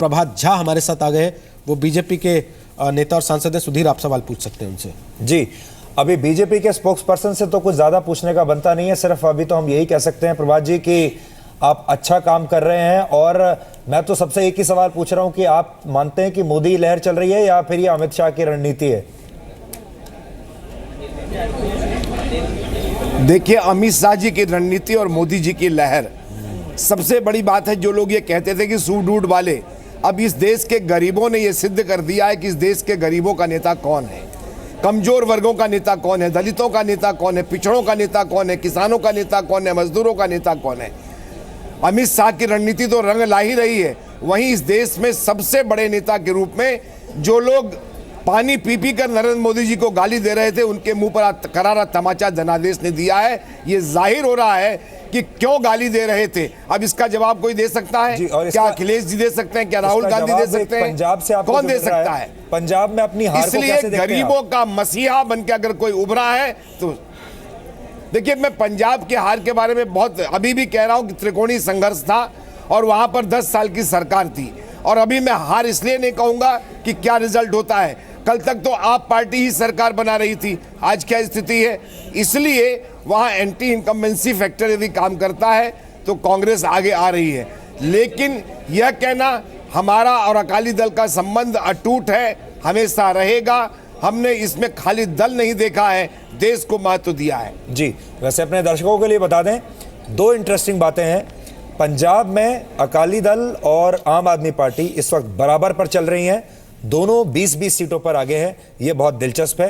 प्रभात झा हमारे साथ आ गए, वो बीजेपी के नेता और सांसद है। सुधीर, आप सवाल पूछ सकते हैं उनसे। जी, अभी बीजेपी के स्पोक्स पर्सन से तो कुछ ज्यादा पूछने का बनता नहीं है, सिर्फ अभी तो हम यही कह सकते हैं प्रभात जी कि आप अच्छा काम कर रहे हैं। और मैं तो सबसे एक ही सवाल पूछ रहा हूं कि आप मानते हैं कि मोदी लहर चल रही है या फिर ये अमित शाह की रणनीति है? देखिए, अमित शाह जी की रणनीति और मोदी जी की लहर, सबसे बड़ी बात है जो लोग ये कहते थे कि सूट वूट वाले, अब इस देश के गरीबों ने ये सिद्ध कर दिया है कि इस देश के गरीबों का नेता कौन है, कमजोर वर्गों का नेता कौन है, दलितों का नेता कौन है, पिछड़ों का नेता कौन है, किसानों का नेता कौन है, मजदूरों का नेता कौन है। अमित शाह की रणनीति तो रंग ला ही रही है। वहीं इस देश में सबसे बड़े नेता के रूप में जो लोग पानी पी पी कर नरेंद्र मोदी जी को गाली दे रहे थे, उनके मुंह पर करारा तमाचा जनादेश ने दिया है। ये जाहिर हो रहा है कि क्यों गाली दे रहे थे। अब इसका जवाब कोई दे सकता है? क्या अखिलेश जी दे सकते हैं? क्या राहुल गांधी दे सकते हैं? पंजाब से कौन दे सकता है? पंजाब में अपनी हार को कैसे देखते हैं? गरीबों का मसीहा बनकर अगर कोई उभरा है तो देखिए, मैं पंजाब के हार के बारे में बहुत अभी भी कह रहा हूं कि त्रिकोणीय संघर्ष था और वहां पर 10 साल की सरकार थी। और अभी मैं हार इसलिए नहीं कहूंगा कि क्या रिजल्ट होता है। कल तक तो आप पार्टी ही सरकार बना रही थी, आज क्या स्थिति है? इसलिए वहां एंटी इनकम्बेंसी फैक्टर यदि काम करता है तो कांग्रेस आगे आ रही है। लेकिन यह कहना हमारा और अकाली दल का संबंध अटूट है, हमेशा रहेगा। हमने इसमें खाली दल नहीं देखा है, देश को महत्व दिया है। जी, वैसे अपने दर्शकों के लिए बता दें, 2 इंटरेस्टिंग बातें हैं। पंजाब में अकाली दल और आम आदमी पार्टी इस वक्त बराबर पर चल रही हैं, दोनों 20-20 सीटों पर आगे हैं। ये बहुत दिलचस्प है।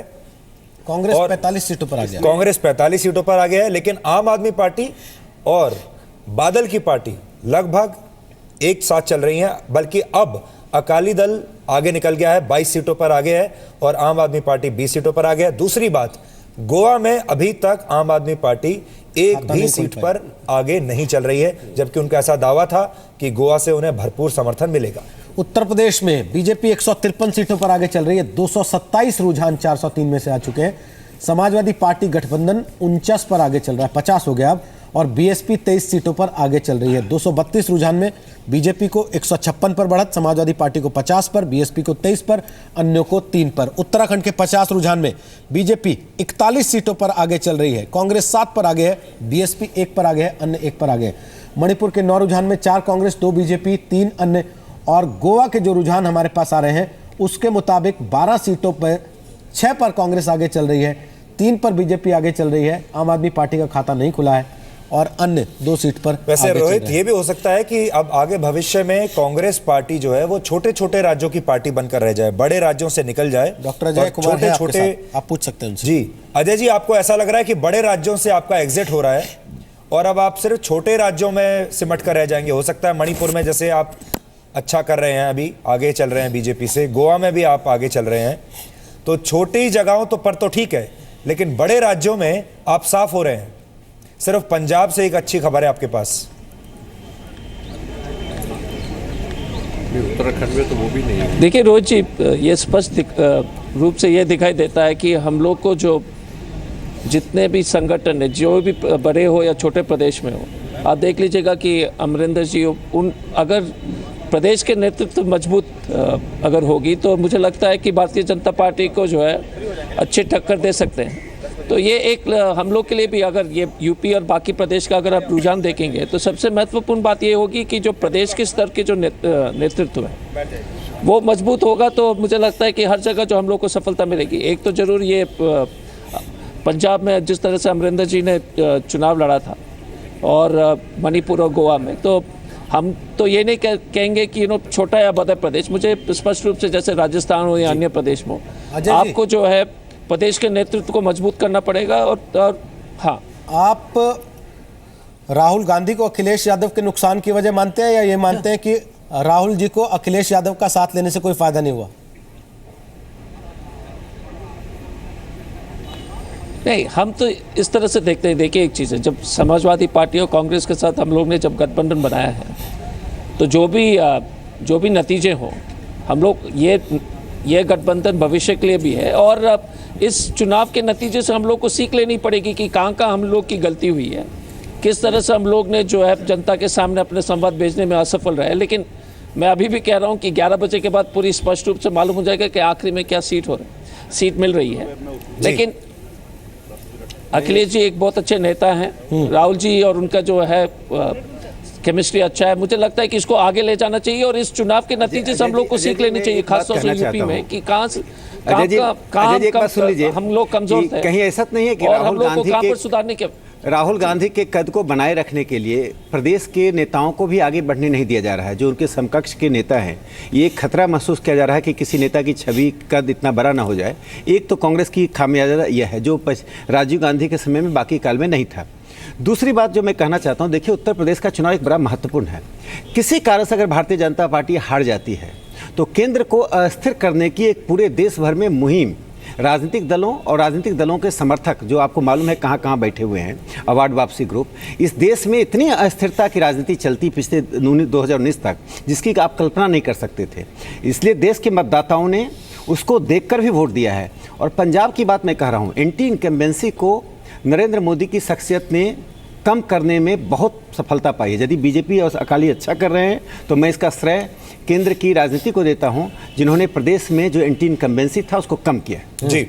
कांग्रेस 45 सीटों पर आ गया। कांग्रेस 45 सीटों पर आ गया है, लेकिन आम आदमी पार्टी और बादल की पार्टी लगभग एक साथ चल रही हैं। बल्कि अब अकाली दल आगे निकल गया है, 22 सीटों पर आगे है, और आम आदमी पार्टी 20 सीटों पर आगे है। दूसरी बात, गोवा में अभी तक आम आदमी पार्टी एक भी सीट पर आगे नहीं चल रही है, जबकि उनका ऐसा दावा था कि गोवा से उन्हें भरपूर समर्थन मिलेगा। उत्तर प्रदेश में बीजेपी 153 सीटों पर आगे चल रही है, 227 रुझान 403 में से आ चुके हैं। समाजवादी पार्टी गठबंधन 49 पर आगे चल रहा है, 50 हो गया अब। और बीएसपी 23 सीटों पर आगे चल रही है। 232 रुझान में बीजेपी को 156 पर बढ़त, समाजवादी पार्टी को 50 पर, बीएसपी को 23 पर, अन्यों को 3 पर। उत्तराखंड के 50 रुझान में बीजेपी 41 सीटों पर आगे चल रही है, कांग्रेस 7 पर आगे है, बीएसपी 1 पर आगे है, अन्य 1 पर आगे है। मणिपुर के 9 रुझान में 4 कांग्रेस, 2 बीजेपी, 3 अन्य। और गोवा के जो रुझान हमारे पास आ रहे हैं उसके मुताबिक 12 सीटों पर 6 पर कांग्रेस आगे चल रही है, 3 पर बीजेपी आगे चल रही है, आम आदमी पार्टी का खाता नहीं खुला है, और अन्य 2 सीट पर। वैसे रोहित, ये भी हो सकता है कि अब आगे भविष्य में कांग्रेस पार्टी जो है वो छोटे छोटे राज्यों की पार्टी बनकर रह जाए, बड़े राज्यों से निकल जाए। डॉक्टर अजय कुमार छोटे छोटे आप पूछ सकते हैं उनसे। जी अजय जी, आपको ऐसा लग रहा है कि बड़े राज्यों से आपका एग्जिट हो रहा है और अब आप सिर्फ छोटे राज्यों में सिमट कर रह जाएंगे? हो सकता है मणिपुर में जैसे आप अच्छा कर रहे हैं, अभी आगे चल रहे हैं बीजेपी से, गोवा में भी आप आगे चल रहे हैं, तो छोटी जगहों तो पर तो ठीक है, लेकिन बड़े राज्यों में आप साफ हो रहे हैं। सिर्फ पंजाब से एक अच्छी खबर है आपके पास। उत्तराखंड में तो वो भी नहीं है। देखिए रोहित जी, ये स्पष्ट रूप से ये दिखाई देता है कि हम लोग को जो जितने भी संगठन है, जो भी बड़े हो या छोटे प्रदेश में हो, आप देख लीजिएगा कि अमरिंदर जी उन अगर प्रदेश के नेतृत्व मजबूत अगर होगी तो मुझे लगता है कि भारतीय जनता पार्टी को जो है अच्छी टक्कर दे सकते हैं। तो ये एक हम लोग के लिए भी, अगर ये यूपी और बाकी प्रदेश का अगर आप रुझान देखेंगे तो सबसे महत्वपूर्ण बात ये होगी कि जो प्रदेश के स्तर के जो नेतृत्व है वो मजबूत होगा, तो मुझे लगता है कि हर जगह जो हम लोग को सफलता मिलेगी। एक तो जरूर ये पंजाब में जिस तरह से अमरिंदर जी ने चुनाव लड़ा था और मणिपुर और गोवा में, तो हम तो ये नहीं कहेंगे कि छोटा या बड़ा प्रदेश, मुझे स्पष्ट रूप से जैसे राजस्थान हो या अन्य प्रदेश में आपको जो है प्रदेश के नेतृत्व को मजबूत करना पड़ेगा। और हाँ, आप राहुल गांधी को अखिलेश यादव के नुकसान की वजह मानते हैं या ये मानते हैं कि राहुल जी को अखिलेश यादव का साथ लेने से कोई फायदा नहीं हुआ? नहीं, हम तो इस तरह से देखते हैं। देखिए, एक चीज़ है, जब समाजवादी पार्टी और कांग्रेस के साथ हम लोग ने जब गठबंधन बनाया है तो जो भी नतीजे हों, हम लोग ये गठबंधन भविष्य के लिए भी है। और इस चुनाव के नतीजे से हम लोग को सीख लेनी पड़ेगी कि कहाँ हम लोग की गलती हुई है, किस तरह से हम लोग ने जो है जनता के सामने अपने संवाद भेजने में असफल रहे। लेकिन मैं अभी भी कह रहा हूं कि 11 बजे के बाद पूरी स्पष्ट रूप से मालूम हो जाएगा कि आखिरी में क्या सीट मिल रही है। लेकिन अखिलेश जी एक बहुत अच्छे नेता हैं, राहुल जी और उनका जो है केमिस्ट्री अच्छा है। मुझे लगता है कि इसको आगे ले जाना चाहिए और इस चुनाव के नतीजे से हम लोग को सीख लेनी चाहिए, खासतौर से यूपी में, कि कहाँ हम लोग कमजोर थे। कहीं ऐसा नहीं है कि और हम लोग को कहाँ पर सुधारने के राहुल गांधी के कद को बनाए रखने के लिए प्रदेश के नेताओं को भी आगे बढ़ने नहीं दिया जा रहा है। जो उनके समकक्ष के नेता हैं, ये खतरा महसूस किया जा रहा है कि किसी नेता की छवि कद इतना बड़ा ना हो जाए। एक तो कांग्रेस की खामियाजा यह है जो राजीव गांधी के समय में बाकी काल में नहीं था। दूसरी बात जो मैं कहना चाहता हूं, देखिए उत्तर प्रदेश का चुनाव एक बड़ा महत्वपूर्ण है। किसी कारण से अगर भारतीय जनता पार्टी हार जाती है तो केंद्र को अस्थिर करने की एक पूरे देश भर में मुहिम राजनीतिक दलों और राजनीतिक दलों के समर्थक, जो आपको मालूम है कहाँ कहाँ बैठे हुए हैं, अवार्ड वापसी ग्रुप, इस देश में इतनी अस्थिरता की राजनीति चलती पिछले 2019 तक, जिसकी आप कल्पना नहीं कर सकते थे। इसलिए देश के मतदाताओं ने उसको देखकर भी वोट दिया है। और पंजाब की बात मैं कह रहा हूँ, एंटी इनकम्बेंसी को नरेंद्र मोदी की शख्सियत ने कम करने में बहुत सफलता पाई है। यदि बीजेपी और अकाली अच्छा कर रहे हैं तो मैं इसका श्रेय केंद्र की राजनीति को देता हूं, जिन्होंने प्रदेश में जो एंटी इनकम्बेंसी था उसको कम किया। जी।